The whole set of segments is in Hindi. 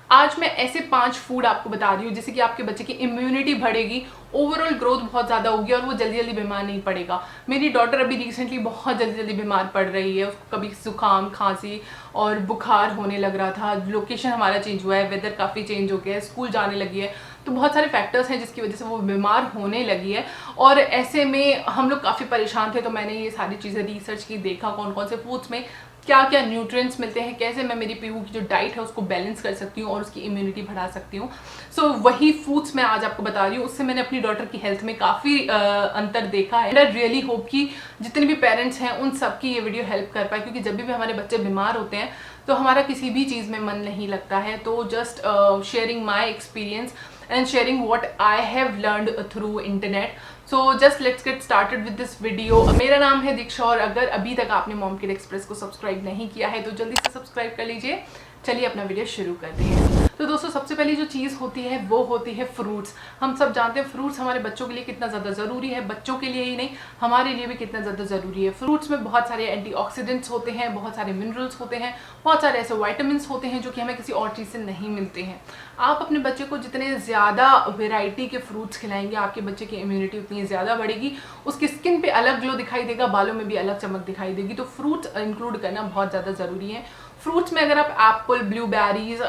आज मैं ऐसे 5 फूड आपको बता रही हूँ जिससे कि आपके बच्चे की इम्यूनिटी बढ़ेगी, ओवरऑल ग्रोथ बहुत ज़्यादा होगी और वो जल्दी जल्दी बीमार नहीं पड़ेगा। मेरी डॉटर अभी रिसेंटली बहुत जल्दी जल्दी बीमार पड़ रही है, उसको कभी जुकाम, खांसी और बुखार होने लग रहा था। लोकेशन हमारा चेंज हुआ है, वेदर काफ़ी चेंज हो गया है, स्कूल जाने लगी है, तो बहुत सारे फैक्टर्स हैं जिसकी वजह से वो बीमार होने लगी है। और ऐसे में हम लोग काफ़ी परेशान थे, तो मैंने ये सारी चीज़ें रिसर्च की, देखा कौन कौन से फूड्स में क्या क्या न्यूट्रिएंट्स मिलते हैं, कैसे मैं मेरी पीहू की जो डाइट है उसको बैलेंस कर सकती हूँ और उसकी इम्यूनिटी बढ़ा सकती हूँ। सो वही फूड्स मैं आज आपको बता रही हूँ। उससे मैंने अपनी डॉटर की हेल्थ में काफ़ी अंतर देखा है। एंड आई रियली होप कि जितने भी पेरेंट्स हैं उन सबकी ये वीडियो हेल्प कर पाए, क्योंकि जब भी हमारे बच्चे बीमार होते हैं तो हमारा किसी भी चीज़ में मन नहीं लगता है। तो just sharing my experience and sharing what I have learned through internet. So just let's get started with this video. मेरा नाम है दीक्षा और अगर अभी तक आपने मॉम किड एक्सप्रेस को सब्सक्राइब नहीं किया है तो जल्दी से सब्सक्राइब कर लीजिए। चलिए अपना वीडियो शुरू करते हैं। तो दोस्तों सबसे पहली जो चीज़ होती है वो होती है फ्रूट्स। हम सब जानते हैं फ्रूट्स हमारे बच्चों के लिए कितना ज़्यादा ज़रूरी है, बच्चों के लिए ही नहीं हमारे लिए भी कितना ज़्यादा ज़रूरी है। फ्रूट्स में बहुत सारे एंटीऑक्सीडेंट्स होते हैं, बहुत सारे मिनरल्स होते हैं, बहुत सारे ऐसे वाइटामिन्स होते हैं जो कि हमें किसी और चीज़ से नहीं मिलते हैं। आप अपने बच्चे को जितने ज़्यादा वेराइटी के फ्रूट्स खिलाएंगे आपके बच्चे की इम्यूनिटी उतनी ज़्यादा बढ़ेगी, उसकी स्किन पे अलग ग्लो दिखाई देगा, बालों में भी अलग चमक दिखाई देगी। तो फ्रूट्स इंक्लूड करना बहुत ज़्यादा ज़रूरी है। फ्रूट्स में अगर आप एप्पल, ब्लूबेरीज,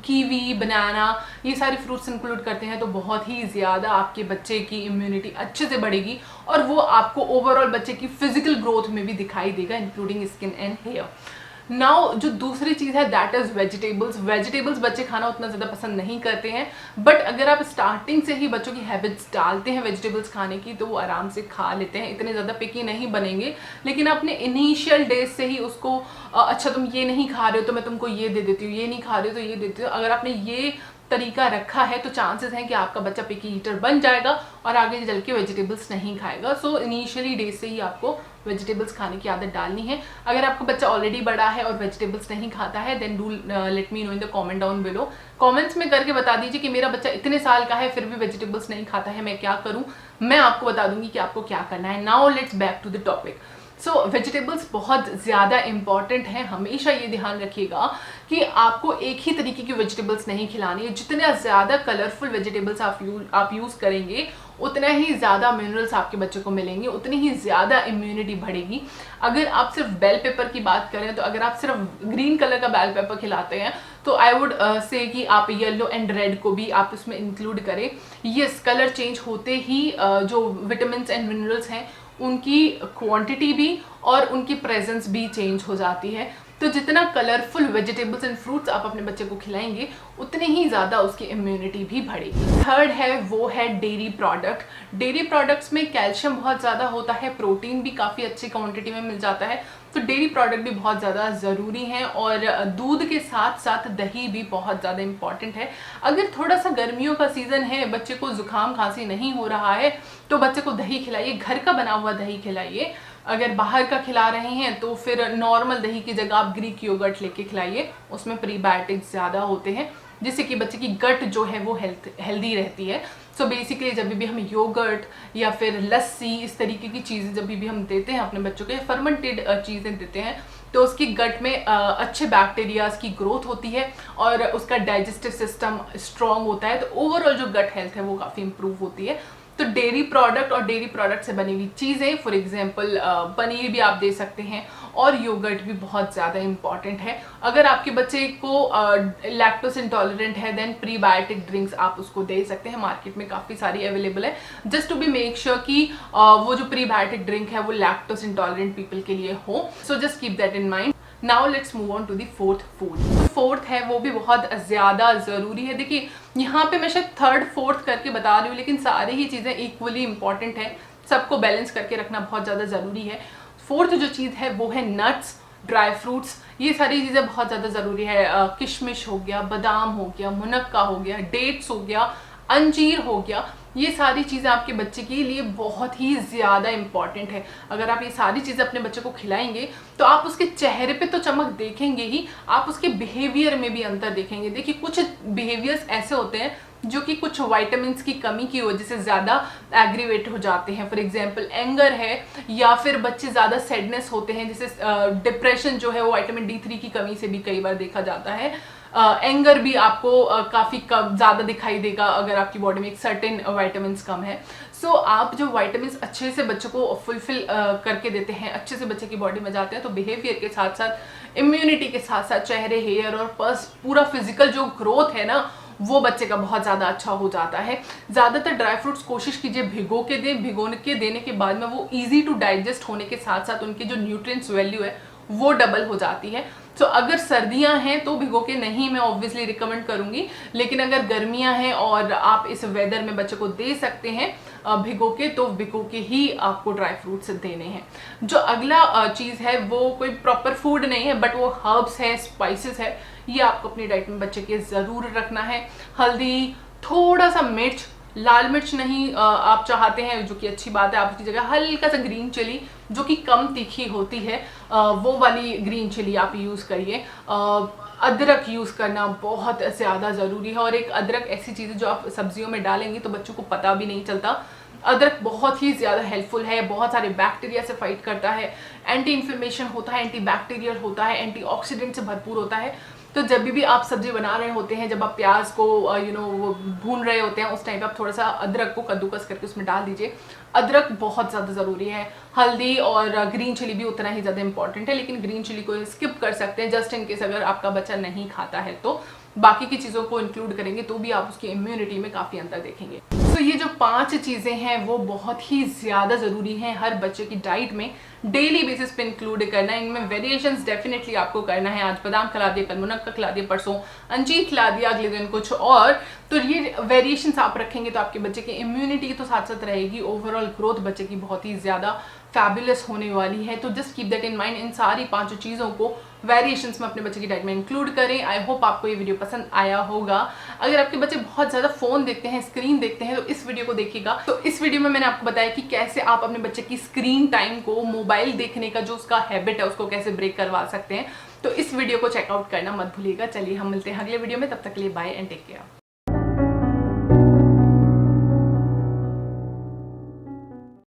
कीवी, बनाना ये सारे फ्रूट्स इंक्लूड करते हैं तो बहुत ही ज़्यादा आपके बच्चे की इम्यूनिटी अच्छे से बढ़ेगी और वो आपको ओवरऑल बच्चे की फिजिकल ग्रोथ में भी दिखाई देगा, including skin and hair. Now जो दूसरी चीज़ है दैट इज़ वेजिटेबल्स। वेजिटेबल्स बच्चे खाना उतना ज़्यादा पसंद नहीं करते हैं, बट अगर आप स्टार्टिंग से ही बच्चों की हैबिट्स डालते हैं वेजिटेबल्स खाने की तो वो आराम से खा लेते हैं, इतने ज़्यादा पिकी नहीं बनेंगे। लेकिन अपने इनिशियल डेज से ही उसको अच्छा तुम ये नहीं खा रहे हो तो मैं तुमको ये दे देती हूँ, ये नहीं खा रहे हो तो ये देती हूँ, अगर आपने ये तरीका रखा है तो चांसेस हैं कि आपका बच्चा पिकी ईटर बन जाएगा और आगे चल के वेजिटेबल्स नहीं खाएगा। सो इनिशियली डेज से ही आपको वेजिटेबल्स खाने की आदत डालनी है। अगर आपका बच्चा ऑलरेडी बड़ा है और वेजिटेबल्स नहीं खाता है then do let me know in the comment down below. Comments में करके बता दीजिए कि मेरा बच्चा इतने साल का है फिर भी वेजिटेबल्स नहीं खाता है, मैं क्या करूँ। मैं आपको बता दूंगी कि आपको क्या करना है। Now let's back to the topic. So vegetables बहुत ज़्यादा इंपॉर्टेंट हैं। हमेशा ये ध्यान रखिएगा कि आपको एक ही तरीके की वेजिटेबल्स नहीं खिलानी है। जितने ज़्यादा कलरफुल वेजिटेबल्स आप यूज़ करेंगे उतना ही ज़्यादा मिनरल्स आपके बच्चे को मिलेंगे, उतनी ही ज़्यादा इम्यूनिटी बढ़ेगी। अगर आप सिर्फ बेल पेपर की बात करें तो अगर आप सिर्फ ग्रीन कलर का बेल पेपर खिलाते हैं तो आई वुड से कि आप येलो एंड रेड को भी आप उसमें इंक्लूड करें। यस, कलर चेंज होते ही जो विटामिन एंड मिनरल्स हैं उनकी क्वांटिटी भी और उनकी प्रेजेंस भी चेंज हो जाती है। तो जितना कलरफुल वेजिटेबल्स एंड फ्रूट्स आप अपने बच्चे को खिलाएंगे उतनी ही ज़्यादा उसकी इम्यूनिटी भी बढ़ेगी। थर्ड है वो है डेयरी प्रोडक्ट। डेयरी प्रोडक्ट्स में कैल्शियम बहुत ज़्यादा होता है, प्रोटीन भी काफ़ी अच्छी क्वांटिटी में मिल जाता है, तो डेयरी प्रोडक्ट भी बहुत ज़्यादा ज़रूरी हैं। और दूध के साथ साथ दही भी बहुत ज़्यादा इम्पॉर्टेंट है। अगर थोड़ा सा गर्मियों का सीज़न है, बच्चे को जुकाम खांसी नहीं हो रहा है तो बच्चे को दही खिलाइए, घर का बना हुआ दही खिलाइए। अगर बाहर का खिला रहे हैं तो फिर नॉर्मल दही की जगह आप ग्रीक योगर्ट लेके खिलाइए, उसमें प्रीबायोटिक्स ज़्यादा होते हैं जिससे कि बच्चे की गट जो है वो हेल्दी रहती है। सो बेसिकली जब भी हम योगर्ट या फिर लस्सी इस तरीके की चीज़ें जब भी हम देते हैं अपने बच्चों को, फर्मेंटेड चीज़ें देते हैं तो उसकी गट में अच्छे बैक्टीरियाज की ग्रोथ होती है और उसका डाइजेस्टिव सिस्टम स्ट्रॉन्ग होता है, तो ओवरऑल जो गट हेल्थ है वो काफ़ी इंप्रूव होती है। तो डेयरी प्रोडक्ट और डेयरी प्रोडक्ट से बनी हुई चीज़ें, फॉर एग्जांपल पनीर भी आप दे सकते हैं और योगर्ट भी बहुत ज़्यादा इंपॉर्टेंट है। अगर आपके बच्चे को लैक्टोस इंटॉलरेंट है देन प्रीबायोटिक ड्रिंक्स आप उसको दे सकते हैं, मार्केट में काफ़ी सारी अवेलेबल है, just to be make sure कि वो जो प्रीबायोटिक ड्रिंक है वो लैक्टोस इंटॉलरेंट पीपल के लिए हो। So just keep that in mind. Now let's move on to the fourth food. Fourth है वो भी बहुत ज़्यादा ज़रूरी है। देखिए यहाँ पे मैं शायद थर्ड फोर्थ करके बता रही हूँ लेकिन सारी ही चीज़ें इक्वली इंपॉर्टेंट है, सबको बैलेंस करके रखना बहुत ज़्यादा ज़रूरी है। फोर्थ जो चीज़ है वो है नट्स, ड्राई फ्रूट्स, ये सारी चीज़ें बहुत ज़्यादा ज़रूरी है। किशमिश हो गया, बादाम हो गया, मुनक्का हो गया, डेट्स हो गया, अंजीर हो गया, ये सारी चीज़ें आपके बच्चे के लिए बहुत ही ज़्यादा इंपॉर्टेंट है। अगर आप ये सारी चीज़ें अपने बच्चे को खिलाएंगे तो आप उसके चेहरे पे तो चमक देखेंगे ही, आप उसके बिहेवियर में भी अंतर देखेंगे। देखिए कुछ बिहेवियर्स ऐसे होते हैं जो कि कुछ वाइटामिन्स की कमी की वजह से ज़्यादा एग्रीवेट हो जाते हैं। फॉर एग्जांपल एंगर है या फिर बच्चे ज़्यादा सैडनेस होते हैं, जैसे डिप्रेशन जो है वो विटामिन D3 की कमी से भी कई बार देखा जाता है। एंगर भी आपको काफ़ी कम ज़्यादा दिखाई देगा अगर आपकी बॉडी में एक सर्टेन विटामिन कम है। सो आप जो विटामिन अच्छे से बच्चों को फुलफिल करके देते हैं, अच्छे से बच्चे की बॉडी में जाते हैं, तो बिहेवियर के साथ साथ इम्यूनिटी के साथ साथ चेहरे, हेयर और पूरा फिजिकल जो ग्रोथ है ना, वो बच्चे का बहुत ज़्यादा अच्छा हो जाता है। ज़्यादातर ड्राई फ्रूट्स कोशिश कीजिए भिगो के देने के बाद में वो ईजी टू डाइजेस्ट होने के साथ साथ उनकी जो न्यूट्रिएंट्स वैल्यू है वो डबल हो जाती है। तो अगर सर्दियां हैं तो भिगो के नहीं मैं ऑब्वियसली रिकमेंड करूंगी, लेकिन अगर गर्मियां हैं और आप इस वेदर में बच्चे को दे सकते हैं भिगो के, तो भिगो के ही आपको ड्राई फ्रूट्स देने हैं। जो अगला चीज़ है वो कोई प्रॉपर फूड नहीं है, बट वो हर्ब्स है, स्पाइसेस है, ये आपको अपनी डाइट में बच्चे के ज़रूर रखना है। हल्दी, थोड़ा सा मिर्च, लाल मिर्च नहीं आप चाहते हैं, जो कि अच्छी बात है, आप उसकी जगह हल्का सा ग्रीन चिली जो कि कम तीखी होती है वो वाली ग्रीन चिली आप यूज़ करिए। अदरक यूज़ करना बहुत ज़्यादा ज़रूरी है, और एक अदरक ऐसी चीज़ है जो आप सब्जियों में डालेंगे तो बच्चों को पता भी नहीं चलता। अदरक बहुत ही ज़्यादा हेल्पफुल है, बहुत सारे बैक्टीरिया से फाइट करता है, एंटी इन्फ्लेमेशन होता है, एंटी बैक्टीरियल होता है, एंटीऑक्सीडेंट से भरपूर होता है। तो जब भी आप सब्जी बना रहे होते हैं, जब आप प्याज को वो भून रहे होते हैं, उस टाइम पे आप थोड़ा सा अदरक को कद्दूकस करके उसमें डाल दीजिए। अदरक बहुत ज़्यादा ज़रूरी है। हल्दी और ग्रीन चिली भी उतना ही ज़्यादा इंपॉर्टेंट है, लेकिन ग्रीन चिली को स्किप कर सकते हैं जस्ट इन केस अगर आपका बच्चा नहीं खाता है तो। बाकी की चीज़ों को इंक्लूड करेंगे तो भी आप उसकी इम्यूनिटी में काफ़ी अंतर देखेंगे। तो ये जो 5 चीज़ें हैं वो बहुत ही ज़्यादा ज़रूरी हैं हर बच्चे की डाइट में डेली बेसिस पे इंक्लूड करना है। इनमें वेरिएशंस डेफिनेटली आपको करना है। आज बादाम खिला दिए, कल मुनक्का खिला दिए, परसों अंजीर खिला दिया, अगले दिन कुछ और। तो ये वेरिएशंस आप रखेंगे तो आपके बच्चे की इम्यूनिटी तो साथ साथ रहेगी, ओवरऑल ग्रोथ बच्चे की बहुत ही ज़्यादा फैबुलस होने वाली है। तो just keep that in mind. इन सारी 5 चीज़ों को वेरिएशंस में अपने बच्चे की डाइट में इंक्लूड करें। आई होप आपको ये वीडियो पसंद आया होगा। अगर आपके बच्चे बहुत ज़्यादा फ़ोन देखते हैं, स्क्रीन देखते हैं, तो इस वीडियो को देखिएगा। तो इस वीडियो में मैंने आपको बताया कि कैसे आप अपने बच्चे की स्क्रीन टाइम को, मोबाइल देखने का जो उसका हैबिट है उसको कैसे ब्रेक करवा सकते हैं। तो इस वीडियो को चेकआउट करना मत भूलिएगा। चलिए हम मिलते हैं अगले वीडियो में, तब तक के लिए बाय एंड टेक केयर।